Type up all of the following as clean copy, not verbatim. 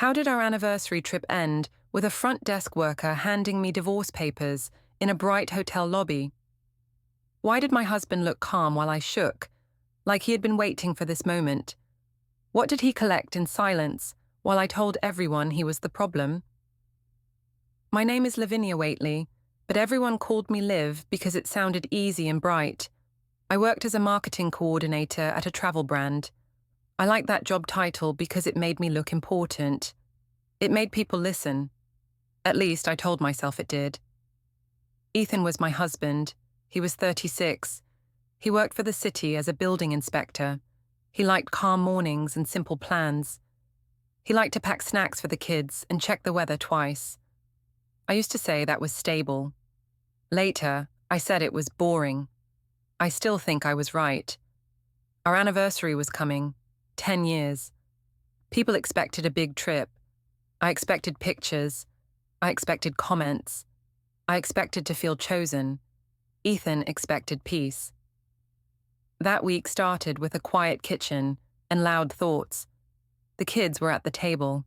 How did our anniversary trip end with a front desk worker handing me divorce papers in a bright hotel lobby? Why did my husband look calm while I shook, like he had been waiting for this moment? What did he collect in silence while I told everyone he was the problem? My name is Lavinia Whateley, but everyone called me Liv because it sounded easy and bright. I worked as a marketing coordinator at a travel brand. I liked that job title because it made me look important. It made people listen. At least I told myself it did. Ethan was my husband. He was 36. He worked for the city as a building inspector. He liked calm mornings and simple plans. He liked to pack snacks for the kids and check the weather twice. I used to say that was stable. Later, I said it was boring. I still think I was right. Our anniversary was coming. 10 years. People expected a big trip. I expected pictures. I expected comments. I expected to feel chosen. Ethan expected peace. That week started with a quiet kitchen and loud thoughts. The kids were at the table.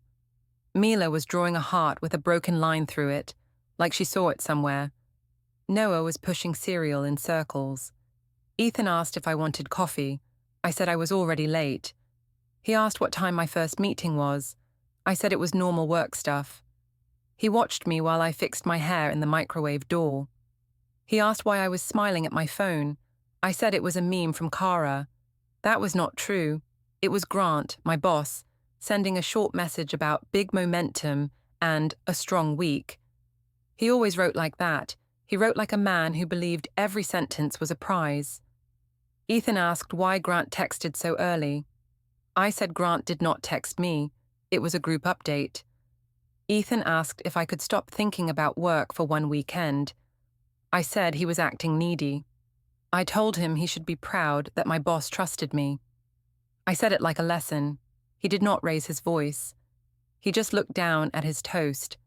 Mila was drawing a heart with a broken line through it, like she saw it somewhere. Noah was pushing cereal in circles. Ethan asked if I wanted coffee. I said I was already late. He asked what time my first meeting was. I said it was normal work stuff. He watched me while I fixed my hair in the microwave door. He asked why I was smiling at my phone. I said it was a meme from Kara. That was not true. It was Grant, my boss, sending a short message about big momentum and a strong week. He always wrote like that. He wrote like a man who believed every sentence was a prize. Ethan asked why Grant texted so early. I said Grant did not text me. It was a group update. Ethan asked if I could stop thinking about work for one weekend. I said he was acting needy. I told him he should be proud that my boss trusted me. I said it like a lesson. He did not raise his voice. He just looked down at his toast.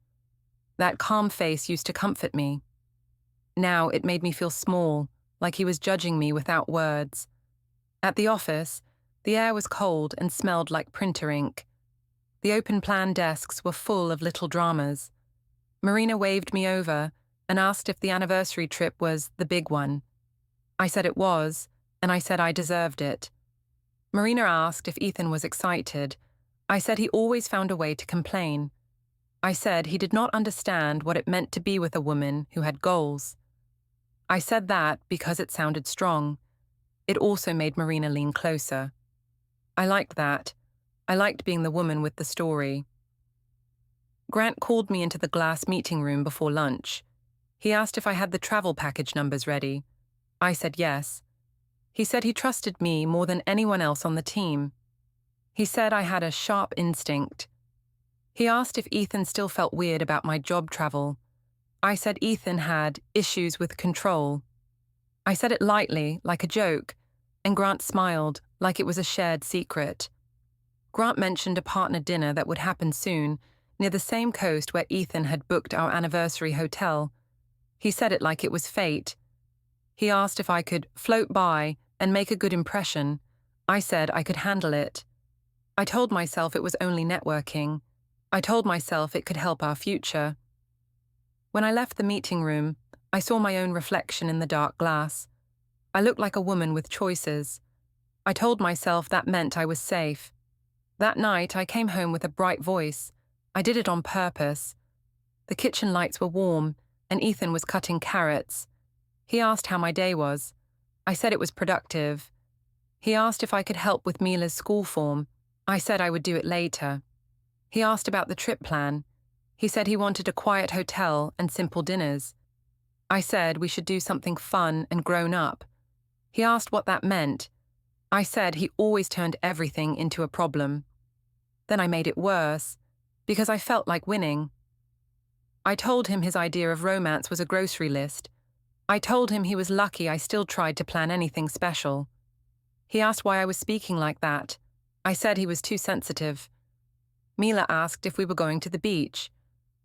That calm face used to comfort me. Now it made me feel small, like he was judging me without words. At the office, the air was cold and smelled like printer ink. The open plan desks were full of little dramas. Marina waved me over and asked if the anniversary trip was the big one. I said it was, and I said I deserved it. Marina asked if Ethan was excited. I said he always found a way to complain. I said he did not understand what it meant to be with a woman who had goals. I said that because it sounded strong. It also made Marina lean closer. I liked that. I liked being the woman with the story. Grant called me into the glass meeting room before lunch. He asked if I had the travel package numbers ready. I said yes. He said he trusted me more than anyone else on the team. He said I had a sharp instinct. He asked if Ethan still felt weird about my job travel. I said Ethan had issues with control. I said it lightly, like a joke, and Grant smiled, like it was a shared secret. Grant mentioned a partner dinner that would happen soon, near the same coast where Ethan had booked our anniversary hotel. He said it like it was fate. He asked if I could float by and make a good impression. I said I could handle it. I told myself it was only networking. I told myself it could help our future. When I left the meeting room, I saw my own reflection in the dark glass. I looked like a woman with choices. I told myself that meant I was safe. That night, I came home with a bright voice. I did it on purpose. The kitchen lights were warm, and Ethan was cutting carrots. He asked how my day was. I said it was productive. He asked if I could help with Mila's school form. I said I would do it later. He asked about the trip plan. He said he wanted a quiet hotel and simple dinners. I said we should do something fun and grown up. He asked what that meant. I said he always turned everything into a problem. Then I made it worse, because I felt like winning. I told him his idea of romance was a grocery list. I told him he was lucky I still tried to plan anything special. He asked why I was speaking like that. I said he was too sensitive. Mila asked if we were going to the beach.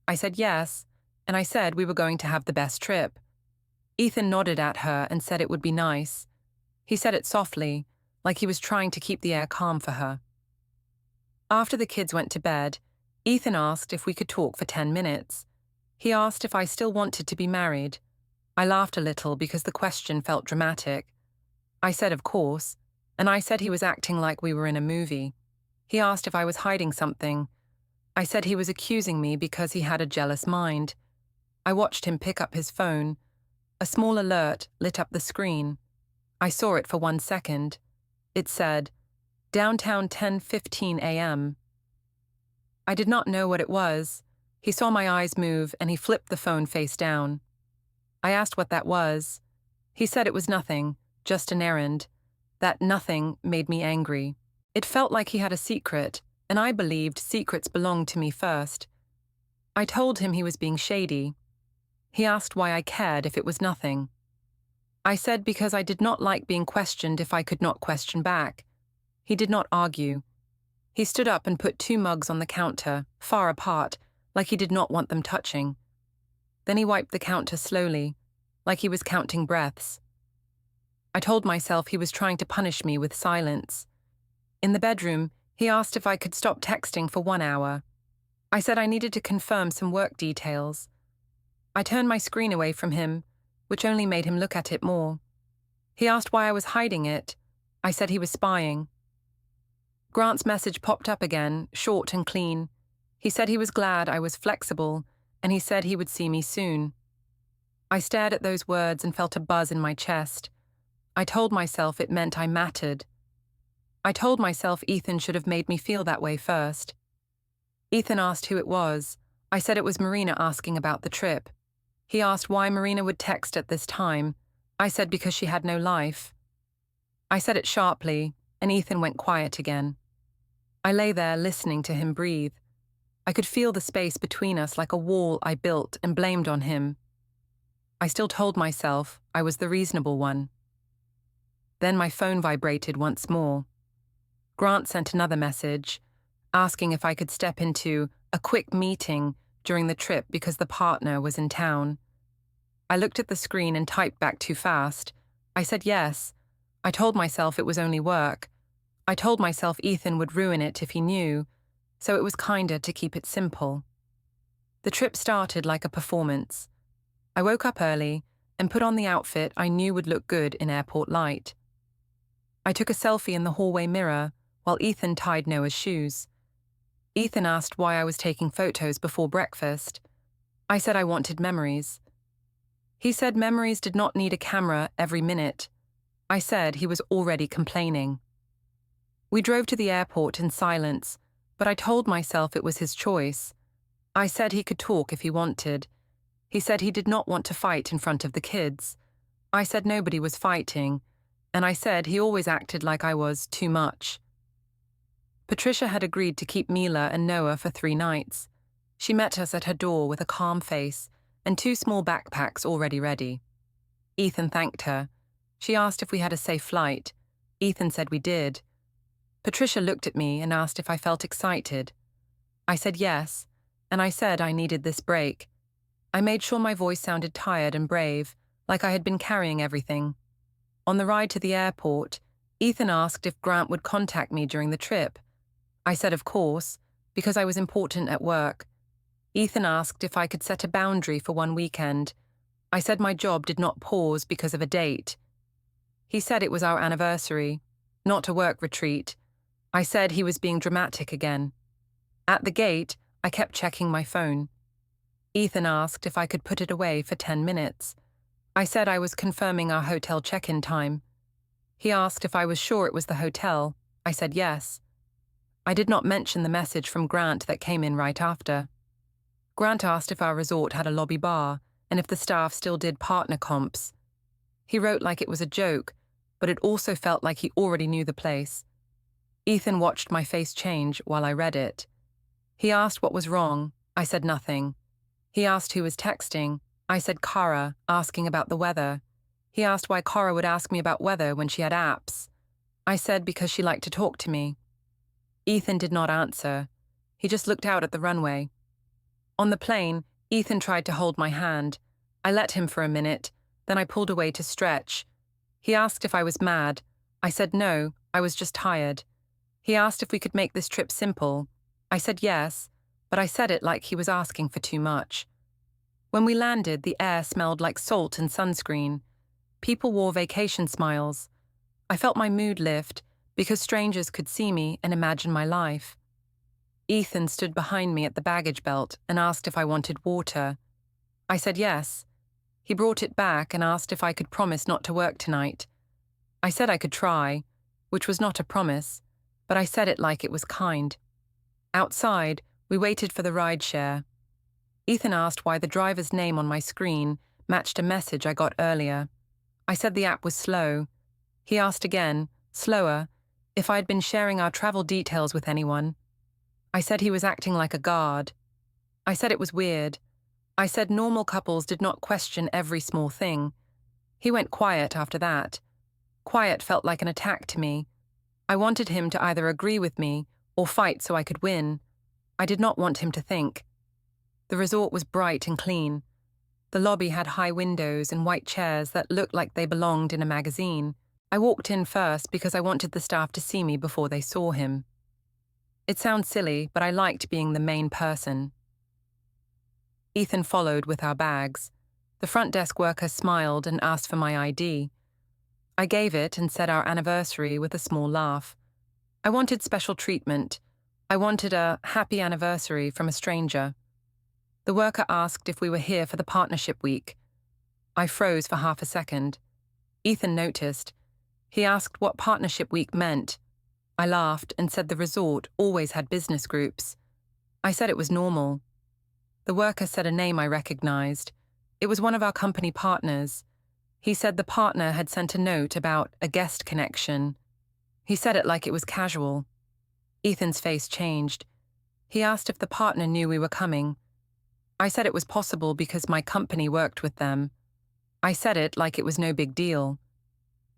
I said yes, and I said we were going to have the best trip. Ethan nodded at her and said it would be nice. He said it softly, like he was trying to keep the air calm for her. After the kids went to bed, Ethan asked if we could talk for 10 minutes. He asked if I still wanted to be married. I laughed a little because the question felt dramatic. I said of course, and I said he was acting like we were in a movie. He asked if I was hiding something. I said he was accusing me because he had a jealous mind. I watched him pick up his phone. A small alert lit up the screen. I saw it for 1 second. It said, "Downtown 10:15 a.m." I did not know what it was. He saw my eyes move and he flipped the phone face down. I asked what that was. He said it was nothing, just an errand. That nothing made me angry. It felt like he had a secret, and I believed secrets belonged to me first. I told him he was being shady. He asked why I cared if it was nothing. I said because I did not like being questioned if I could not question back. He did not argue. He stood up and put 2 mugs on the counter, far apart, like he did not want them touching. Then he wiped the counter slowly, like he was counting breaths. I told myself he was trying to punish me with silence. In the bedroom, he asked if I could stop texting for 1 hour. I said I needed to confirm some work details. I turned my screen away from him, which only made him look at it more. He asked why I was hiding it. I said he was spying. Grant's message popped up again, short and clean. He said he was glad I was flexible, and he said he would see me soon. I stared at those words and felt a buzz in my chest. I told myself it meant I mattered. I told myself Ethan should have made me feel that way first. Ethan asked who it was. I said it was Marina asking about the trip. He asked why Marina would text at this time. I said because she had no life. I said it sharply, and Ethan went quiet again. I lay there listening to him breathe. I could feel the space between us like a wall I built and blamed on him. I still told myself I was the reasonable one. Then my phone vibrated once more. Grant sent another message, asking if I could step into a quick meeting during the trip because the partner was in town. I looked at the screen and typed back too fast. I said yes. I told myself it was only work. I told myself Ethan would ruin it if he knew, so it was kinder to keep it simple. The trip started like a performance. I woke up early and put on the outfit I knew would look good in airport light. I took a selfie in the hallway mirror while Ethan tied Noah's shoes. Ethan asked why I was taking photos before breakfast. I said I wanted memories. He said memories did not need a camera every minute. I said he was already complaining. We drove to the airport in silence, but I told myself it was his choice. I said he could talk if he wanted. He said he did not want to fight in front of the kids. I said nobody was fighting, and I said he always acted like I was too much. Patricia had agreed to keep Mila and Noah for 3 nights. She met us at her door with a calm face and 2 small backpacks already ready. Ethan thanked her. She asked if we had a safe flight. Ethan said we did. Patricia looked at me and asked if I felt excited. I said yes, and I said I needed this break. I made sure my voice sounded tired and brave, like I had been carrying everything. On the ride to the airport, Ethan asked if Grant would contact me during the trip. I said of course, because I was important at work. Ethan asked if I could set a boundary for 1 weekend. I said my job did not pause because of a date. He said it was our anniversary, not a work retreat. I said he was being dramatic again. At the gate, I kept checking my phone. Ethan asked if I could put it away for 10 minutes. I said I was confirming our hotel check-in time. He asked if I was sure it was the hotel. I said yes. I did not mention the message from Grant that came in right after. Grant asked if our resort had a lobby bar and if the staff still did partner comps. He wrote like it was a joke, but it also felt like he already knew the place. Ethan watched my face change while I read it. He asked what was wrong. I said nothing. He asked who was texting. I said Kara, asking about the weather. He asked why Kara would ask me about weather when she had apps. I said because she liked to talk to me. Ethan did not answer. He just looked out at the runway. On the plane, Ethan tried to hold my hand. I let him for a minute, then I pulled away to stretch. He asked if I was mad. I said no, I was just tired. He asked if we could make this trip simple. I said yes, but I said it like he was asking for too much. When we landed, the air smelled like salt and sunscreen. People wore vacation smiles. I felt my mood lift because strangers could see me and imagine my life. Ethan stood behind me at the baggage belt and asked if I wanted water. I said yes. He brought it back and asked if I could promise not to work tonight. I said I could try, which was not a promise, but I said it like it was kind. Outside, we waited for the rideshare. Ethan asked why the driver's name on my screen matched a message I got earlier. I said the app was slow. He asked again, slower, if I had been sharing our travel details with anyone. I said he was acting like a guard. I said it was weird. I said normal couples did not question every small thing. He went quiet after that. Quiet felt like an attack to me. I wanted him to either agree with me or fight so I could win. I did not want him to think. The resort was bright and clean. The lobby had high windows and white chairs that looked like they belonged in a magazine. I walked in first because I wanted the staff to see me before they saw him. It sounds silly, but I liked being the main person. Ethan followed with our bags. The front desk worker smiled and asked for my ID. I gave it and said our anniversary with a small laugh. I wanted special treatment. I wanted a happy anniversary from a stranger. The worker asked if we were here for the partnership week. I froze for half a second. Ethan noticed. He asked what partnership week meant. I laughed and said the resort always had business groups. I said it was normal. The worker said a name I recognized. It was one of our company partners. He said the partner had sent a note about a guest connection. He said it like it was casual. Ethan's face changed. He asked if the partner knew we were coming. I said it was possible because my company worked with them. I said it like it was no big deal.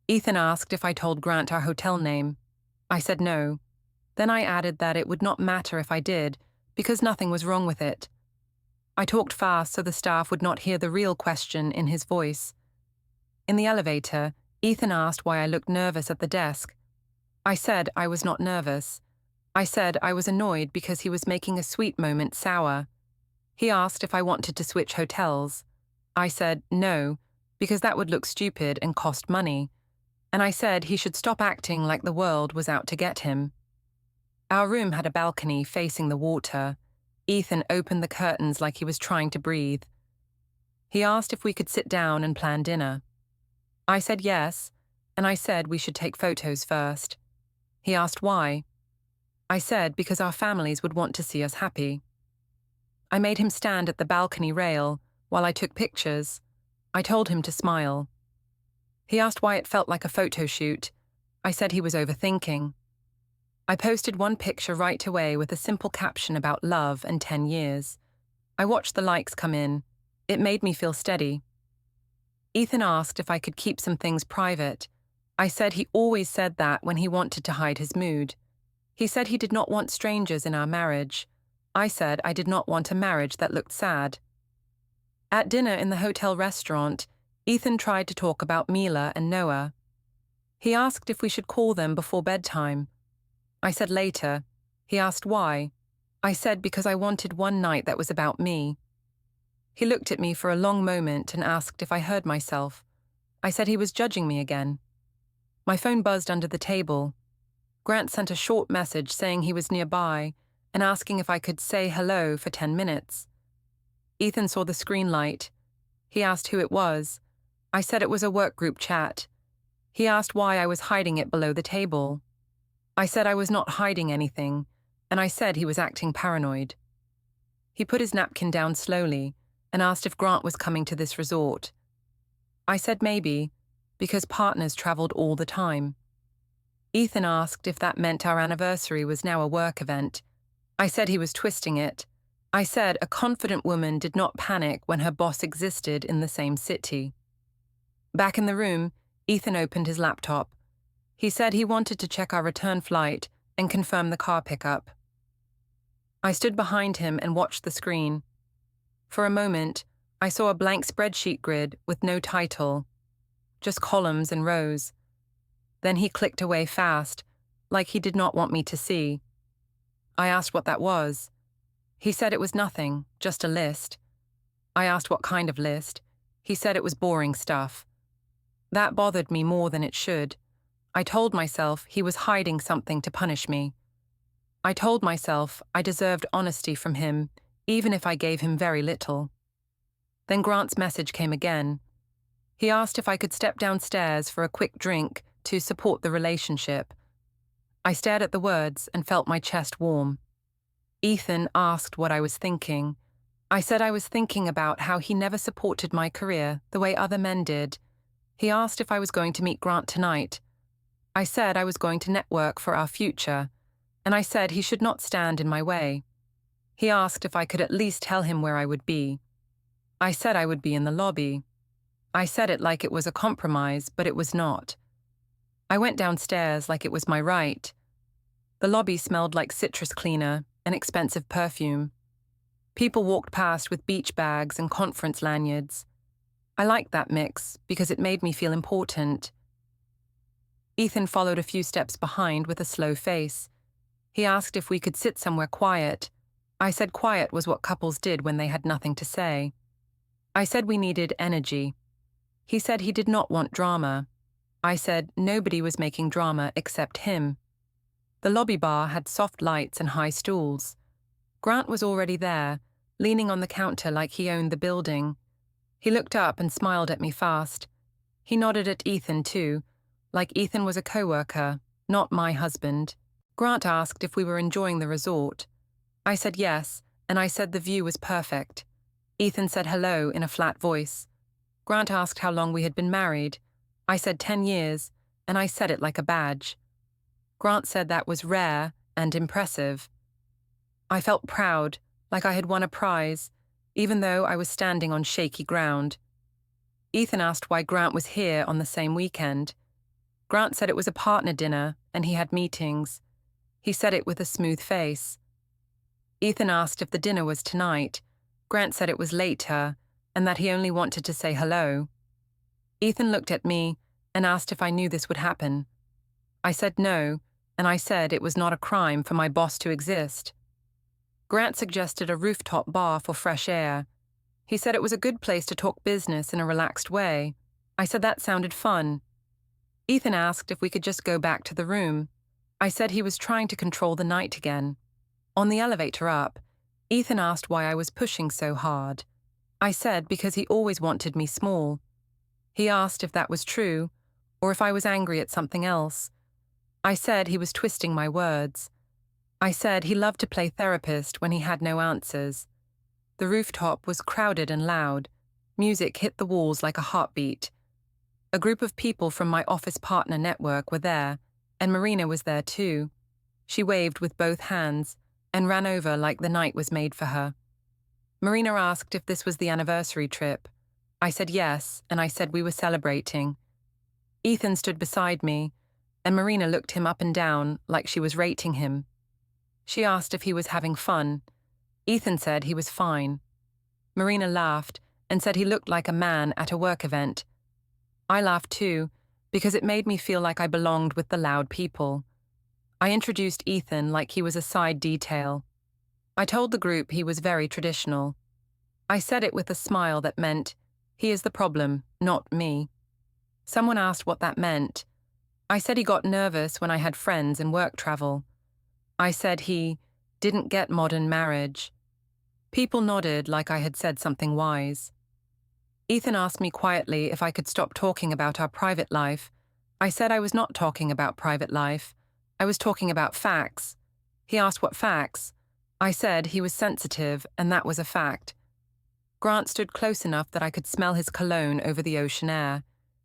Ethan asked if I told Grant our hotel name. I said no. Then I added that it would not matter if I did, because nothing was wrong with it. I talked fast so the staff would not hear the real question in his voice. In the elevator, Ethan asked why I looked nervous at the desk. I said I was not nervous. I said I was annoyed because he was making a sweet moment sour. He asked if I wanted to switch hotels. I said no, because that would look stupid and cost money. And I said he should stop acting like the world was out to get him. Our room had a balcony facing the water. Ethan opened the curtains like he was trying to breathe. He asked if we could sit down and plan dinner. I said yes, and I said we should take photos first. He asked why. I said because our families would want to see us happy. I made him stand at the balcony rail while I took pictures. I told him to smile. He asked why it felt like a photo shoot. I said he was overthinking. I posted one picture right away with a simple caption about love and 10 years. I watched the likes come in. It made me feel steady. Ethan asked if I could keep some things private. I said he always said that when he wanted to hide his mood. He said he did not want strangers in our marriage. I said I did not want a marriage that looked sad. At dinner in the hotel restaurant, Ethan tried to talk about Mila and Noah. He asked if we should call them before bedtime. I said later. He asked why. I said because I wanted one night that was about me. He looked at me for a long moment and asked if I heard myself. I said he was judging me again. My phone buzzed under the table. Grant sent a short message saying he was nearby and asking if I could say hello for 10 minutes. Ethan saw the screen light. He asked who it was. I said it was a work group chat. He asked why I was hiding it below the table. I said I was not hiding anything, and I said he was acting paranoid. He put his napkin down slowly and asked if Grant was coming to this resort. I said maybe, because partners traveled all the time. Ethan asked if that meant our anniversary was now a work event. I said he was twisting it. I said a confident woman did not panic when her boss existed in the same city. Back in the room, Ethan opened his laptop. He said he wanted to check our return flight and confirm the car pickup. I stood behind him and watched the screen. For a moment, I saw a blank spreadsheet grid with no title, just columns and rows. Then he clicked away fast, like he did not want me to see. I asked what that was. He said it was nothing, just a list. I asked what kind of list. He said it was boring stuff. That bothered me more than it should. I told myself he was hiding something to punish me. I told myself I deserved honesty from him, even if I gave him very little. Then Grant's message came again. He asked if I could step downstairs for a quick drink to support the relationship. I stared at the words and felt my chest warm. Ethan asked what I was thinking. I said I was thinking about how he never supported my career the way other men did. He asked if I was going to meet Grant tonight. I said I was going to network for our future, and I said he should not stand in my way. He asked if I could at least tell him where I would be. I said I would be in the lobby. I said it like it was a compromise, but it was not. I went downstairs like it was my right. The lobby smelled like citrus cleaner and expensive perfume. People walked past with beach bags and conference lanyards. I liked that mix because it made me feel important. Ethan followed a few steps behind with a slow face. He asked if we could sit somewhere quiet. I said quiet was what couples did when they had nothing to say. I said we needed energy. He said he did not want drama. I said nobody was making drama except him. The lobby bar had soft lights and high stools. Grant was already there, leaning on the counter like he owned the building. He looked up and smiled at me fast. He nodded at Ethan too, like Ethan was a coworker, not my husband. Grant asked if we were enjoying the resort. I said yes, and I said the view was perfect. Ethan said hello in a flat voice. Grant asked how long we had been married. I said 10 years, and I said it like a badge. Grant said that was rare and impressive. I felt proud, like I had won a prize, even though I was standing on shaky ground. Ethan asked why Grant was here on the same weekend. Grant said it was a partner dinner, and he had meetings. He said it with a smooth face. Ethan asked if the dinner was tonight. Grant said it was later, and that he only wanted to say hello. Ethan looked at me and asked if I knew this would happen. I said no, and I said it was not a crime for my boss to exist. Grant suggested a rooftop bar for fresh air. He said it was a good place to talk business in a relaxed way. I said that sounded fun. Ethan asked if we could just go back to the room. I said he was trying to control the night again. On the elevator up, Ethan asked why I was pushing so hard. I said because he always wanted me small. He asked if that was true, or if I was angry at something else. I said he was twisting my words. I said he loved to play therapist when he had no answers. The rooftop was crowded and loud. Music hit the walls like a heartbeat. A group of people from my office partner network were there, and Marina was there too. She waved with both hands and ran over like the night was made for her. Marina asked if this was the anniversary trip. I said yes, and I said we were celebrating. Ethan stood beside me, and Marina looked him up and down like she was rating him. She asked if he was having fun. Ethan said he was fine. Marina laughed and said he looked like a man at a work event. I laughed too, because it made me feel like I belonged with the loud people. I introduced Ethan like he was a side detail. I told the group he was very traditional. I said it with a smile that meant, he is the problem, not me. Someone asked what that meant. I said he got nervous when I had friends and work travel. I said he didn't get modern marriage. People nodded like I had said something wise. Ethan asked me quietly if I could stop talking about our private life. I said I was not talking about private life. I was talking about facts. He asked what facts. I said he was sensitive, and that was a fact. Grant stood close enough that I could smell his cologne over the ocean air.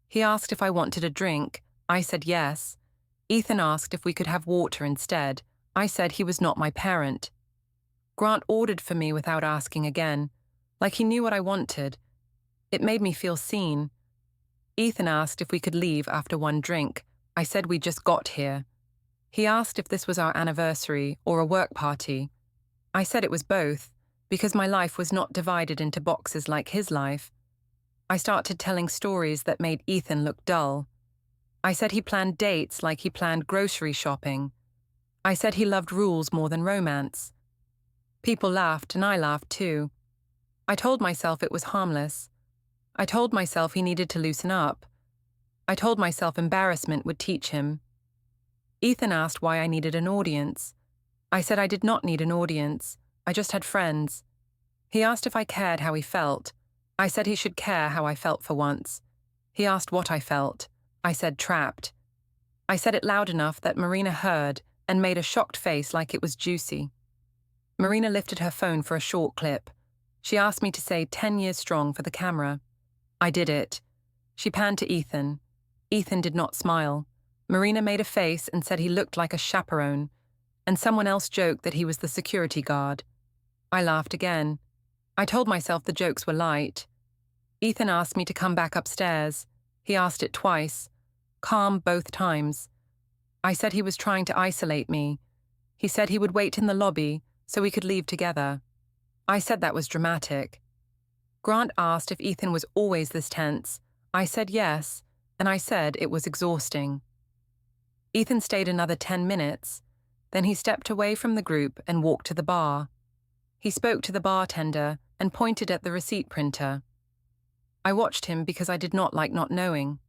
He asked if I wanted a drink. I said yes. Ethan asked if we could have water instead. I said he was not my parent. Grant ordered for me without asking again, like he knew what I wanted. It made me feel seen. Ethan asked if we could leave after one drink. I said we just got here. He asked if this was our anniversary or a work party. I said it was both, because my life was not divided into boxes like his life. I started telling stories that made Ethan look dull. I said he planned dates like he planned grocery shopping. I said he loved rules more than romance. People laughed and I laughed too. I told myself it was harmless. I told myself he needed to loosen up. I told myself embarrassment would teach him. Ethan asked why I needed an audience. I said I did not need an audience. I just had friends. He asked if I cared how he felt. I said he should care how I felt for once. He asked what I felt. I said trapped. I said it loud enough that Marina heard and made a shocked face like it was juicy. Marina lifted her phone for a short clip. She asked me to say 10 years strong for the camera. I did it. She panned to Ethan. Ethan did not smile. Marina made a face and said he looked like a chaperone, and someone else joked that he was the security guard. I laughed again. I told myself the jokes were light. Ethan asked me to come back upstairs. He asked it twice. Calm both times. I said he was trying to isolate me. He said he would wait in the lobby so we could leave together. I said that was dramatic. Grant asked if Ethan was always this tense. I said yes, and I said it was exhausting. Ethan stayed another 10 minutes. Then he stepped away from the group and walked to the bar. He spoke to the bartender and pointed at the receipt printer. I watched him because I did not like not knowing.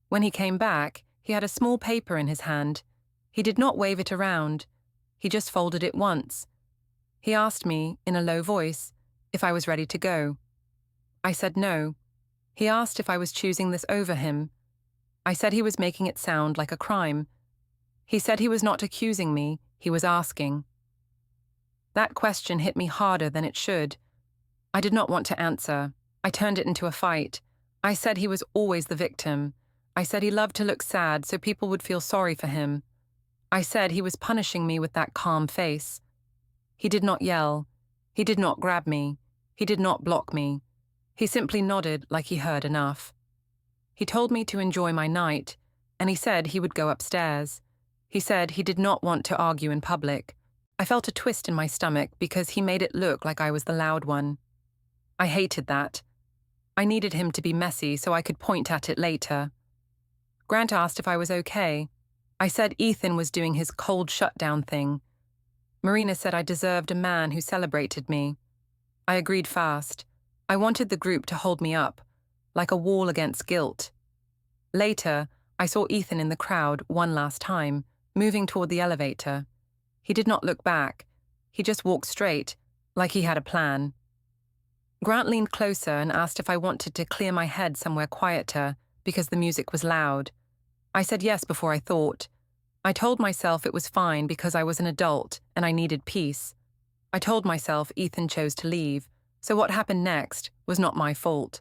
When he came back, he had a small paper in his hand. He did not wave it around. He just folded it once. He asked me, in a low voice, if I was ready to go. I said no. He asked if I was choosing this over him. I said he was making it sound like a crime. He said he was not accusing me, he was asking. That question hit me harder than it should. I did not want to answer. I turned it into a fight. I said he was always the victim. I said he loved to look sad so people would feel sorry for him. I said he was punishing me with that calm face. He did not yell. He did not grab me. He did not block me. He simply nodded like he heard enough. He told me to enjoy my night, and he said he would go upstairs. He said he did not want to argue in public. I felt a twist in my stomach because he made it look like I was the loud one. I hated that. I needed him to be messy so I could point at it later. Grant asked if I was okay. I said Ethan was doing his cold shutdown thing. Marina said I deserved a man who celebrated me. I agreed fast. I wanted the group to hold me up, like a wall against guilt. Later, I saw Ethan in the crowd one last time, moving toward the elevator. He did not look back. He just walked straight, like he had a plan. Grant leaned closer and asked if I wanted to clear my head somewhere quieter because the music was loud. I said yes before I thought. I told myself it was fine because I was an adult and I needed peace. I told myself Ethan chose to leave, so what happened next was not my fault.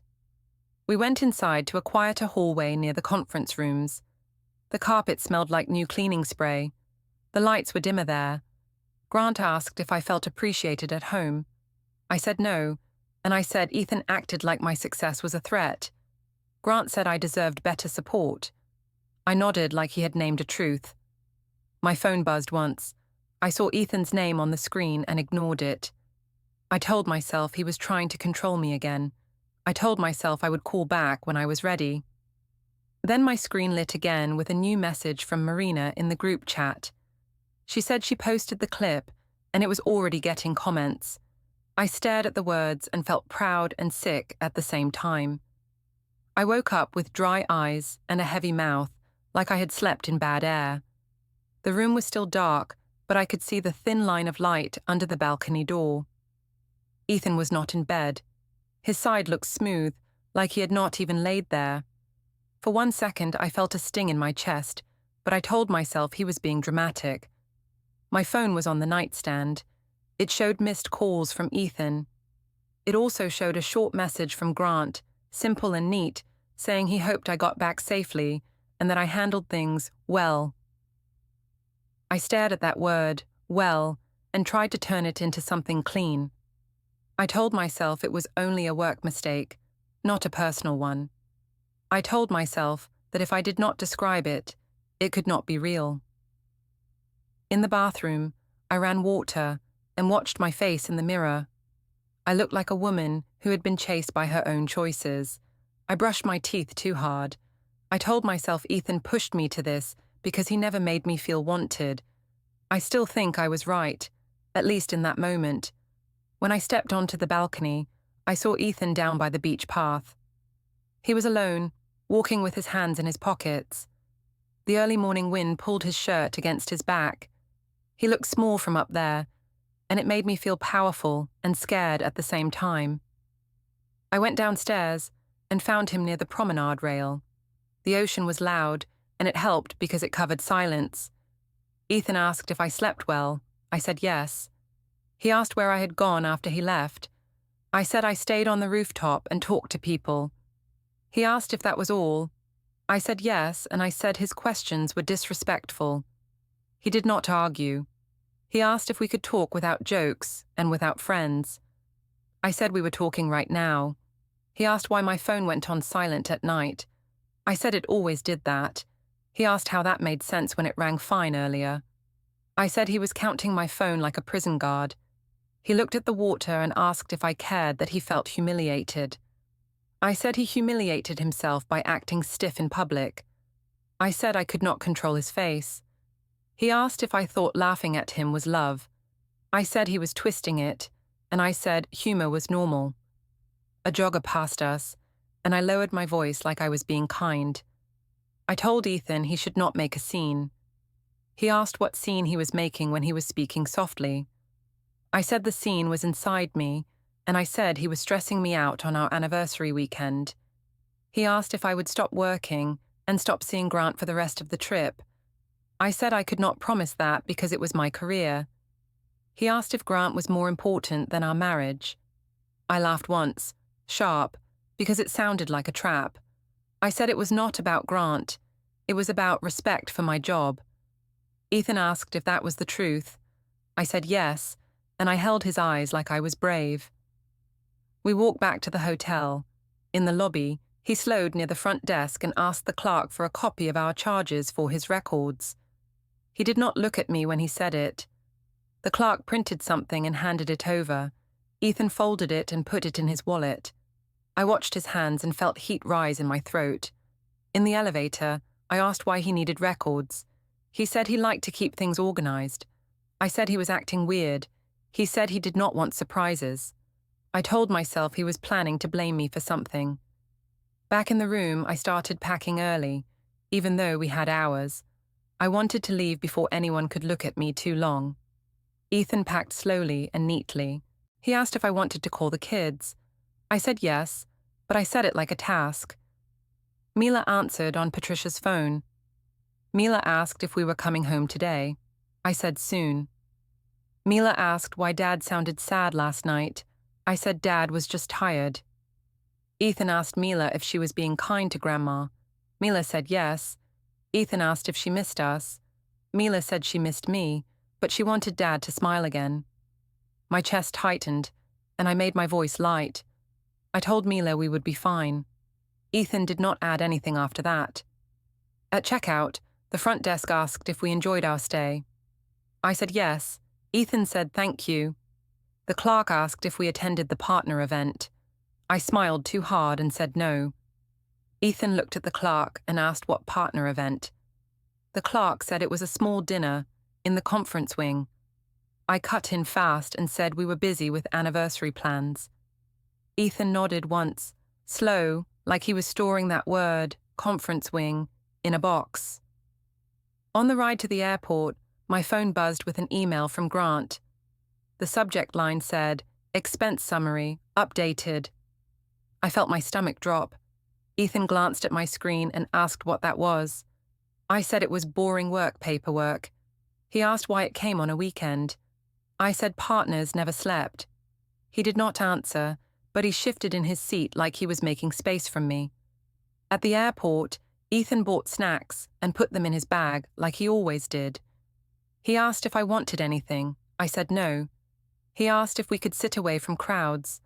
We went inside to a quieter hallway near the conference rooms. The carpet smelled like new cleaning spray. The lights were dimmer there. Grant asked if I felt appreciated at home. I said no, and I said Ethan acted like my success was a threat. Grant said I deserved better support. I nodded like he had named a truth. My phone buzzed once. I saw Ethan's name on the screen and ignored it. I told myself he was trying to control me again. I told myself I would call back when I was ready. Then my screen lit again with a new message from Marina in the group chat. She said she posted the clip, and it was already getting comments. I stared at the words and felt proud and sick at the same time. I woke up with dry eyes and a heavy mouth, like I had slept in bad air. The room was still dark, but I could see the thin line of light under the balcony door. Ethan was not in bed. His side looked smooth, like he had not even laid there. For 1 second, I felt a sting in my chest, but I told myself he was being dramatic. My phone was on the nightstand. It showed missed calls from Ethan. It also showed a short message from Grant, simple and neat, saying he hoped I got back safely and that I handled things well. I stared at that word, well, and tried to turn it into something clean. I told myself it was only a work mistake, not a personal one. I told myself that if I did not describe it, it could not be real. In the bathroom, I ran water and watched my face in the mirror. I looked like a woman who had been chased by her own choices. I brushed my teeth too hard. I told myself Ethan pushed me to this because he never made me feel wanted. I still think I was right. at least in that moment. When I stepped onto the balcony, I saw Ethan down by the beach path. He was alone, walking with his hands in his pockets. The early morning wind pulled his shirt against his back. He looked small from up there, and it made me feel powerful and scared at the same time. I went downstairs and found him near the promenade rail. The ocean was loud, and it helped because it covered silence. Ethan asked if I slept well. I said yes. He asked where I had gone after he left. I said I stayed on the rooftop and talked to people. He asked if that was all. I said yes, and I said his questions were disrespectful. He did not argue. He asked if we could talk without jokes and without friends. I said we were talking right now. He asked why my phone went on silent at night. I said it always did that. He asked how that made sense when it rang fine earlier. I said he was counting my phone like a prison guard. He looked at the water and asked if I cared that he felt humiliated. I said he humiliated himself by acting stiff in public. I said I could not control his face. He asked if I thought laughing at him was love. I said he was twisting it, and I said humor was normal. A jogger passed us, and I lowered my voice like I was being kind. I told Ethan he should not make a scene. He asked what scene he was making when he was speaking softly. I said the scene was inside me, and I said he was stressing me out on our anniversary weekend. He asked if I would stop working and stop seeing Grant for the rest of the trip. I said I could not promise that because it was my career. He asked if Grant was more important than our marriage. I laughed once, sharp, because it sounded like a trap. I said it was not about Grant. It was about respect for my job. Ethan asked if that was the truth. I said yes, and I held his eyes like I was brave. We walked back to the hotel. In the lobby, he slowed near the front desk and asked the clerk for a copy of our charges for his records. He did not look at me when he said it. The clerk printed something and handed it over. Ethan folded it and put it in his wallet. I watched his hands and felt heat rise in my throat. In the elevator, I asked why he needed records. He said he liked to keep things organized. I said he was acting weird. He said he did not want surprises. I told myself he was planning to blame me for something. Back in the room, I started packing early, even though we had hours. I wanted to leave before anyone could look at me too long. Ethan packed slowly and neatly. He asked if I wanted to call the kids. I said yes, but I said it like a task. Mila answered on Patricia's phone. Mila asked if we were coming home today. I said soon. Mila asked why Dad sounded sad last night. I said Dad was just tired. Ethan asked Mila if she was being kind to Grandma. Mila said yes. Ethan asked if she missed us. Mila said she missed me, but she wanted Dad to smile again. My chest tightened, and I made my voice light. I told Mila we would be fine. Ethan did not add anything after that. At checkout, the front desk asked if we enjoyed our stay. I said yes. Ethan said thank you. The clerk asked if we attended the partner event. I smiled too hard and said no. Ethan looked at the clerk and asked what partner event. The clerk said it was a small dinner in the conference wing. I cut in fast and said we were busy with anniversary plans. Ethan nodded once, slow, like he was storing that word, conference wing, in a box. On the ride to the airport, my phone buzzed with an email from Grant. The subject line said, "Expense summary, updated." I felt my stomach drop. Ethan glanced at my screen and asked what that was. I said it was boring work paperwork. He asked why it came on a weekend. I said partners never slept. He did not answer, but he shifted in his seat like he was making space from me. At the airport, Ethan bought snacks and put them in his bag like he always did. He asked if I wanted anything. I said no. He asked if we could sit away from crowds.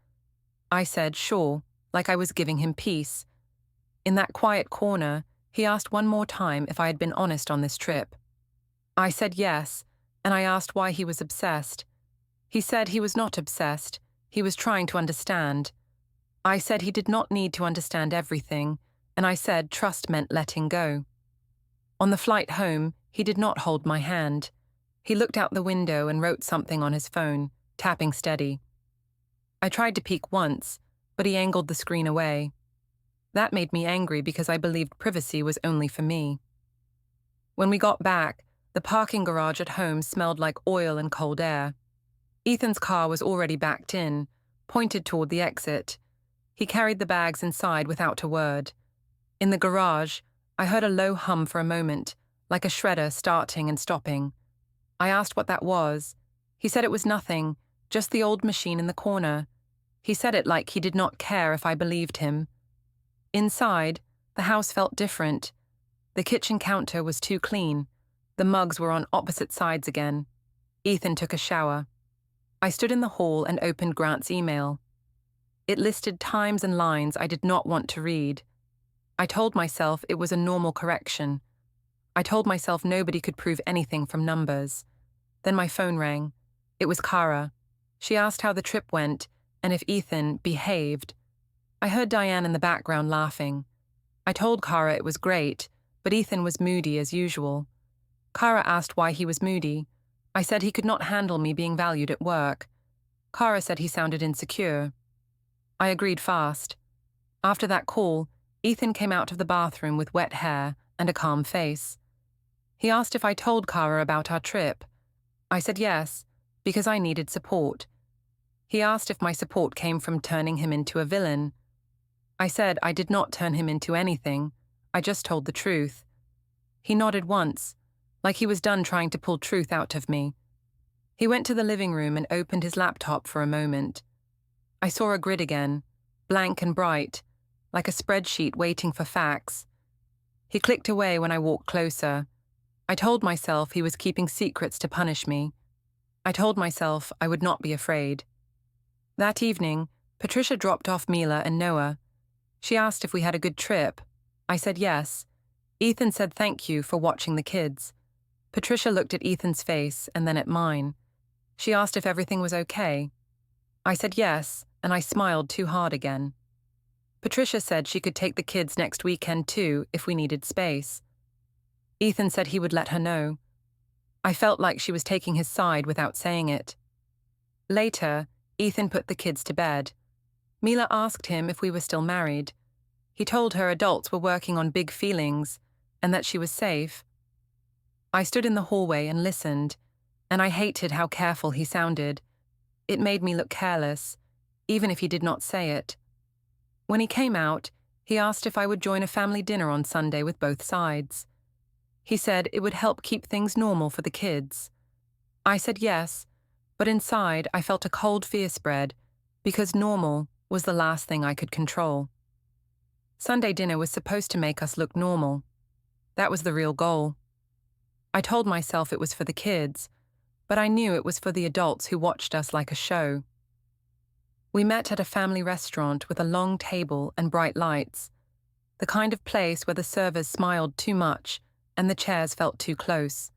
I said sure, like I was giving him peace. In that quiet corner, he asked one more time if I had been honest on this trip. I said yes, and I asked why he was obsessed. He said he was not obsessed. He was trying to understand. I said he did not need to understand everything, and I said trust meant letting go. On the flight home, he did not hold my hand. He looked out the window and wrote something on his phone, tapping steady. I tried to peek once, but he angled the screen away. That made me angry because I believed privacy was only for me. When we got back, the parking garage at home smelled like oil and cold air. Ethan's car was already backed in, pointed toward the exit. He carried the bags inside without a word. In the garage, I heard a low hum for a moment, like a shredder starting and stopping. I asked what that was. He said it was nothing, just the old machine in the corner. He said it like he did not care if I believed him. Inside, the house felt different. The kitchen counter was too clean. The mugs were on opposite sides again. Ethan took a shower. I stood in the hall and opened Grant's email. It listed times and lines I did not want to read. I told myself it was a normal correction. I told myself nobody could prove anything from numbers. Then my phone rang. It was Kara. She asked how the trip went and if Ethan behaved. I heard Diane in the background laughing. I told Kara it was great, but Ethan was moody as usual. Kara asked why he was moody. I said he could not handle me being valued at work. Kara said he sounded insecure. I agreed fast. After that call, Ethan came out of the bathroom with wet hair and a calm face. He asked if I told Kara about our trip. I said yes, because I needed support. He asked if my support came from turning him into a villain. I said I did not turn him into anything. I just told the truth. He nodded once, like he was done trying to pull truth out of me. He went to the living room and opened his laptop for a moment. I saw a grid again, blank and bright, like a spreadsheet waiting for facts. He clicked away when I walked closer. I told myself he was keeping secrets to punish me. I told myself I would not be afraid. That evening, Patricia dropped off Mila and Noah. She asked if we had a good trip. I said yes. Ethan said thank you for watching the kids. Patricia looked at Ethan's face and then at mine. She asked if everything was okay. I said yes, and I smiled too hard again. Patricia said she could take the kids next weekend too if we needed space. Ethan said he would let her know. I felt like she was taking his side without saying it. Later, Ethan put the kids to bed. Mila asked him if we were still married. He told her adults were working on big feelings and that she was safe. I stood in the hallway and listened, and I hated how careful he sounded. It made me look careless, even if he did not say it. When he came out, he asked if I would join a family dinner on Sunday with both sides. He said it would help keep things normal for the kids. I said yes, but inside I felt a cold fear spread because normal was the last thing I could control. Sunday dinner was supposed to make us look normal. That was the real goal. I told myself it was for the kids, but I knew it was for the adults who watched us like a show. We met at a family restaurant with a long table and bright lights, the kind of place where the servers smiled too much and the chairs felt too close.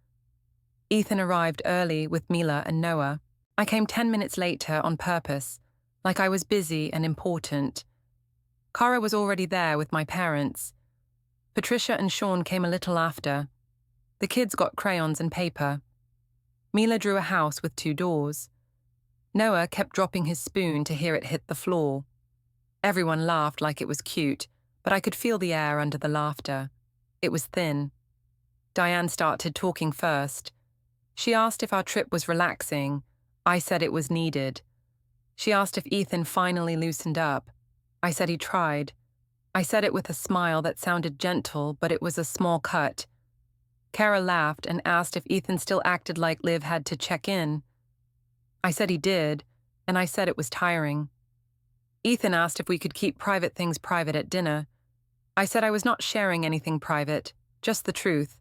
Ethan arrived early with Mila and Noah. I came 10 minutes later on purpose, like I was busy and important. Kara was already there with my parents. Patricia and Sean came a little after. The kids got crayons and paper. Mila drew a house with 2 doors. Noah kept dropping his spoon to hear it hit the floor. Everyone laughed like it was cute, but I could feel the air under the laughter. It was thin. Diane started talking first. She asked if our trip was relaxing. I said it was needed. She asked if Ethan finally loosened up. I said he tried. I said it with a smile that sounded gentle, but it was a small cut. Kara laughed and asked if Ethan still acted like Liv had to check in. I said he did, and I said it was tiring. Ethan asked if we could keep private things private at dinner. I said I was not sharing anything private, just the truth.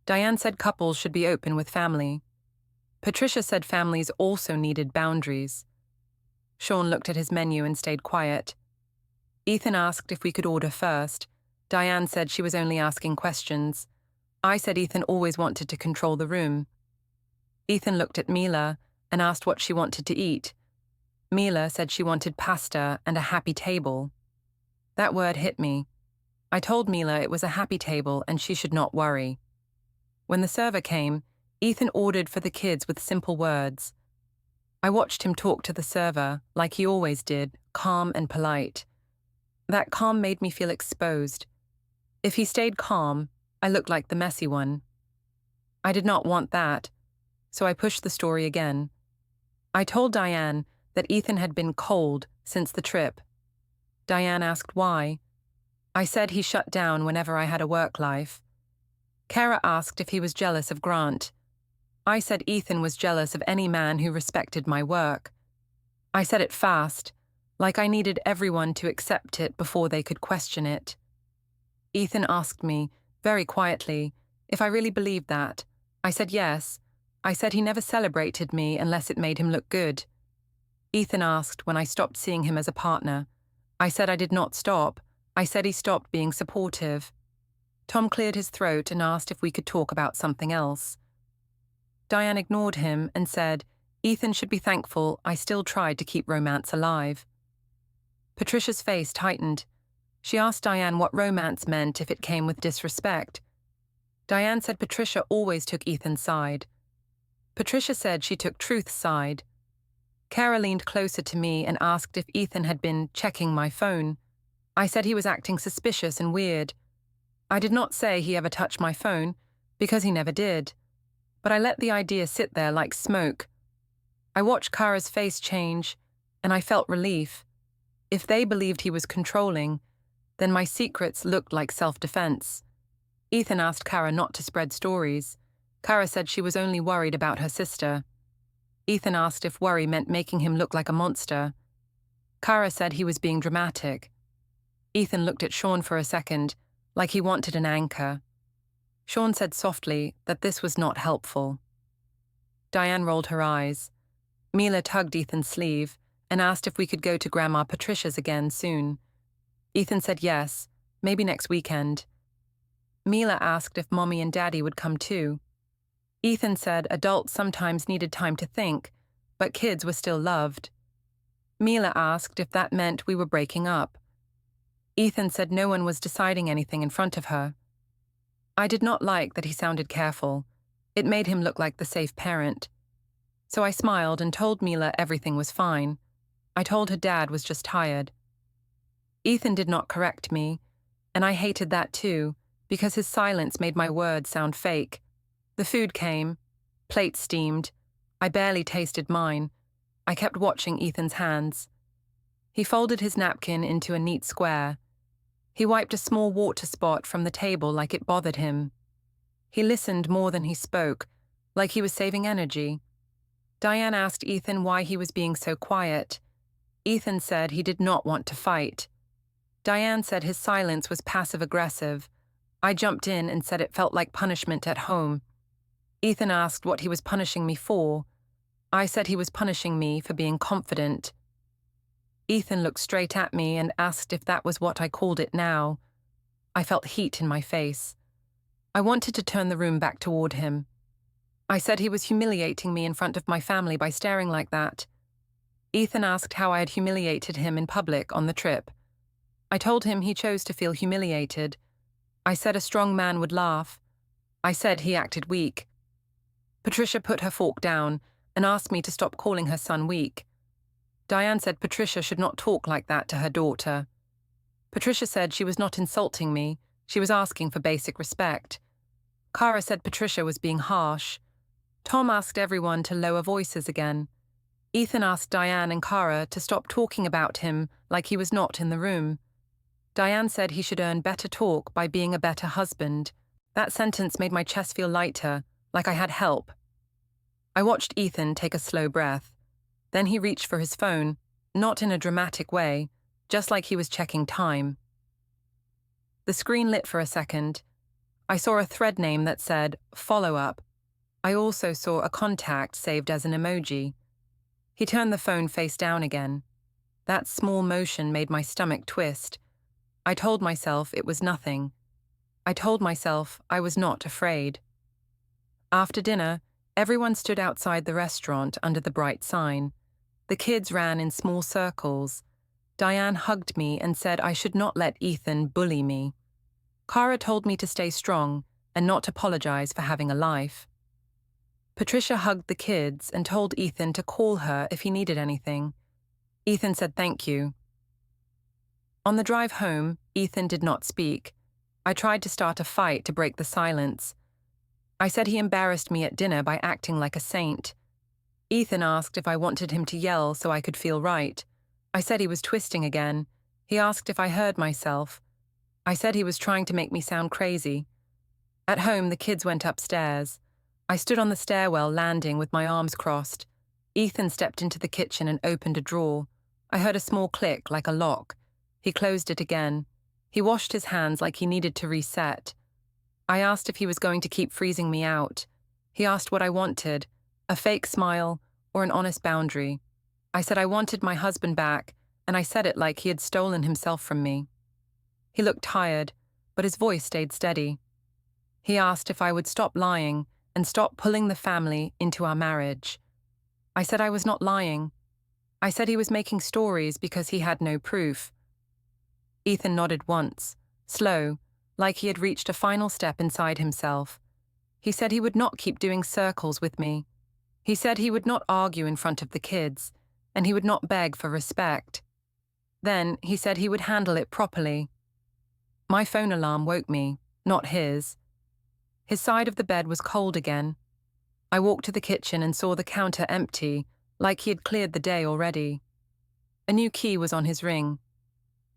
Diane said couples should be open with family. Patricia said families also needed boundaries. Sean looked at his menu and stayed quiet. Ethan asked if we could order first. Diane said she was only asking questions. I said Ethan always wanted to control the room. Ethan looked at Mila and asked what she wanted to eat. Mila said she wanted pasta and a happy table. That word hit me. I told Mila it was a happy table and she should not worry. When the server came, Ethan ordered for the kids with simple words. I watched him talk to the server, like he always did, calm and polite. That calm made me feel exposed. If he stayed calm, I looked like the messy one. I did not want that, so I pushed the story again. I told Diane that Ethan had been cold since the trip. Diane asked why. I said he shut down whenever I had a work life. Kara asked if he was jealous of Grant. I said Ethan was jealous of any man who respected my work. I said it fast, like I needed everyone to accept it before they could question it. Ethan asked me, very quietly, if I really believed that. I said yes. I said he never celebrated me unless it made him look good. Ethan asked when I stopped seeing him as a partner. I said I did not stop. I said he stopped being supportive. Tom cleared his throat and asked if we could talk about something else. Diane ignored him and said, Ethan should be thankful I still tried to keep romance alive. Patricia's face tightened. She asked Diane what romance meant if it came with disrespect. Diane said Patricia always took Ethan's side. Patricia said she took Truth's side. Kara leaned closer to me and asked if Ethan had been checking my phone. I said he was acting suspicious and weird. I did not say he ever touched my phone, because he never did. But I let the idea sit there like smoke. I watched Kara's face change, and I felt relief. If they believed he was controlling, then my secrets looked like self-defense. Ethan asked Kara not to spread stories. Kara said she was only worried about her sister. Ethan asked if worry meant making him look like a monster. Kara said he was being dramatic. Ethan looked at Sean for a second, like he wanted an anchor. Sean said softly that this was not helpful. Diane rolled her eyes. Mila tugged Ethan's sleeve and asked if we could go to Grandma Patricia's again soon. Ethan said yes, maybe next weekend. Mila asked if Mommy and Daddy would come too. Ethan said adults sometimes needed time to think, but kids were still loved. Mila asked if that meant we were breaking up. Ethan said no one was deciding anything in front of her. I did not like that he sounded careful. It made him look like the safe parent. So I smiled and told Mila everything was fine. I told her Dad was just tired. Ethan did not correct me, and I hated that too, because his silence made my words sound fake. The food came. Plates steamed. I barely tasted mine. I kept watching Ethan's hands. He folded his napkin into a neat square. He wiped a small water spot from the table like it bothered him. He listened more than he spoke, like he was saving energy. Diane asked Ethan why he was being so quiet. Ethan said he did not want to fight. Diane said his silence was passive-aggressive. I jumped in and said it felt like punishment at home. Ethan asked what he was punishing me for. I said he was punishing me for being confident. Ethan looked straight at me and asked if that was what I called it now. I felt heat in my face. I wanted to turn the room back toward him. I said he was humiliating me in front of my family by staring like that. Ethan asked how I had humiliated him in public on the trip. I told him he chose to feel humiliated. I said a strong man would laugh. I said he acted weak. Patricia put her fork down and asked me to stop calling her son weak. Diane said Patricia should not talk like that to her daughter. Patricia said she was not insulting me, she was asking for basic respect. Kara said Patricia was being harsh. Tom asked everyone to lower voices again. Ethan asked Diane and Kara to stop talking about him like he was not in the room. Diane said he should earn better talk by being a better husband. That sentence made my chest feel lighter, like I had help. I watched Ethan take a slow breath. Then he reached for his phone, not in a dramatic way, just like he was checking time. The screen lit for a second. I saw a thread name that said, Follow Up. I also saw a contact saved as an emoji. He turned the phone face down again. That small motion made my stomach twist. I told myself it was nothing. I told myself I was not afraid. After dinner, everyone stood outside the restaurant under the bright sign. The kids ran in small circles. Diane hugged me and said I should not let Ethan bully me. Kara told me to stay strong and not apologize for having a life. Patricia hugged the kids and told Ethan to call her if he needed anything. Ethan said thank you. On the drive home, Ethan did not speak. I tried to start a fight to break the silence. I said he embarrassed me at dinner by acting like a saint. Ethan asked if I wanted him to yell so I could feel right. I said he was twisting again. He asked if I heard myself. I said he was trying to make me sound crazy. At home, the kids went upstairs. I stood on the stairwell landing with my arms crossed. Ethan stepped into the kitchen and opened a drawer. I heard a small click like a lock. He closed it again. He washed his hands like he needed to reset. I asked if he was going to keep freezing me out. He asked what I wanted, a fake smile or an honest boundary. I said I wanted my husband back, and I said it like he had stolen himself from me. He looked tired, but his voice stayed steady. He asked if I would stop lying and stop pulling the family into our marriage. I said I was not lying. I said he was making stories because he had no proof. Ethan nodded once, slow, like he had reached a final step inside himself. He said he would not keep doing circles with me. He said he would not argue in front of the kids, and he would not beg for respect. Then he said he would handle it properly. My phone alarm woke me, not his. His side of the bed was cold again. I walked to the kitchen and saw the counter empty, like he had cleared the day already. A new key was on his ring.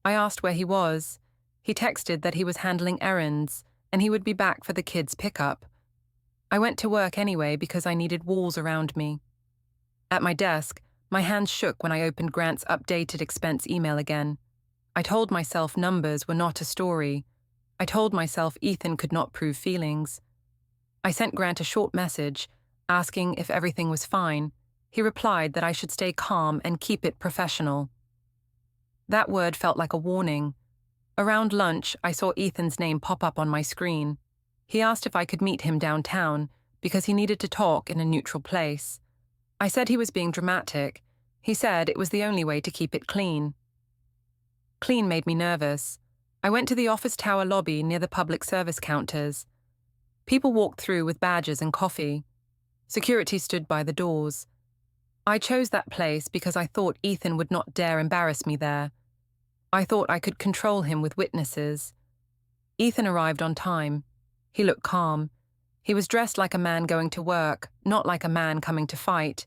I asked where he was. He texted that he was handling errands, and he would be back for the kids' pickup. I went to work anyway because I needed walls around me. At my desk, my hands shook when I opened Grant's updated expense email again. I told myself numbers were not a story. I told myself Ethan could not prove feelings. I sent Grant a short message, asking if everything was fine. He replied that I should stay calm and keep it professional. That word felt like a warning. Around lunch, I saw Ethan's name pop up on my screen. He asked if I could meet him downtown because he needed to talk in a neutral place. I said he was being dramatic. He said it was the only way to keep it clean. Clean made me nervous. I went to the office tower lobby near the public service counters. People walked through with badges and coffee. Security stood by the doors. I chose that place because I thought Ethan would not dare embarrass me there. I thought I could control him with witnesses. Ethan arrived on time. He looked calm. He was dressed like a man going to work, not like a man coming to fight.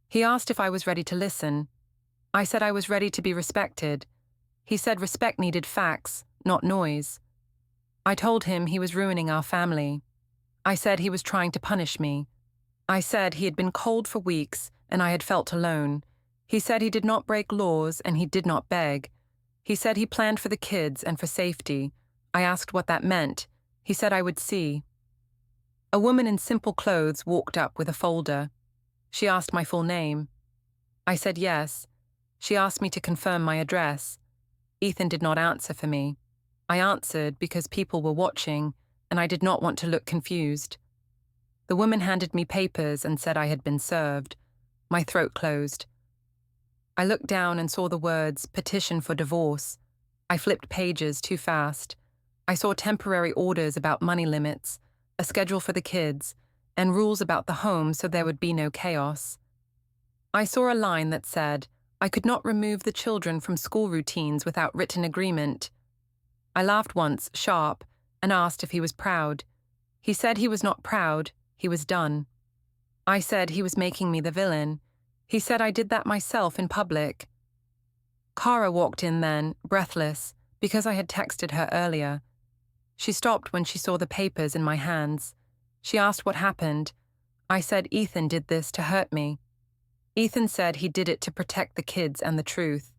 He asked if I was ready to listen. I said I was ready to be respected. He said respect needed facts, not noise. I told him he was ruining our family. I said he was trying to punish me. I said he had been cold for weeks and I had felt alone. He said he did not break laws and he did not beg. He said he planned for the kids and for safety. I asked what that meant. He said I would see. A woman in simple clothes walked up with a folder. She asked my full name. I said yes. She asked me to confirm my address. Ethan did not answer for me. I answered because people were watching, and I did not want to look confused. The woman handed me papers and said I had been served. My throat closed. I looked down and saw the words, petition for divorce. I flipped pages too fast. I saw temporary orders about money limits, a schedule for the kids, and rules about the home so there would be no chaos. I saw a line that said, I could not remove the children from school routines without written agreement. I laughed once, sharp, and asked if he was proud. He said he was not proud, he was done. I said he was making me the villain. He said I did that myself in public. Cara walked in then, breathless, because I had texted her earlier. She stopped when she saw the papers in my hands. She asked what happened. I said Ethan did this to hurt me. Ethan said he did it to protect the kids and the truth.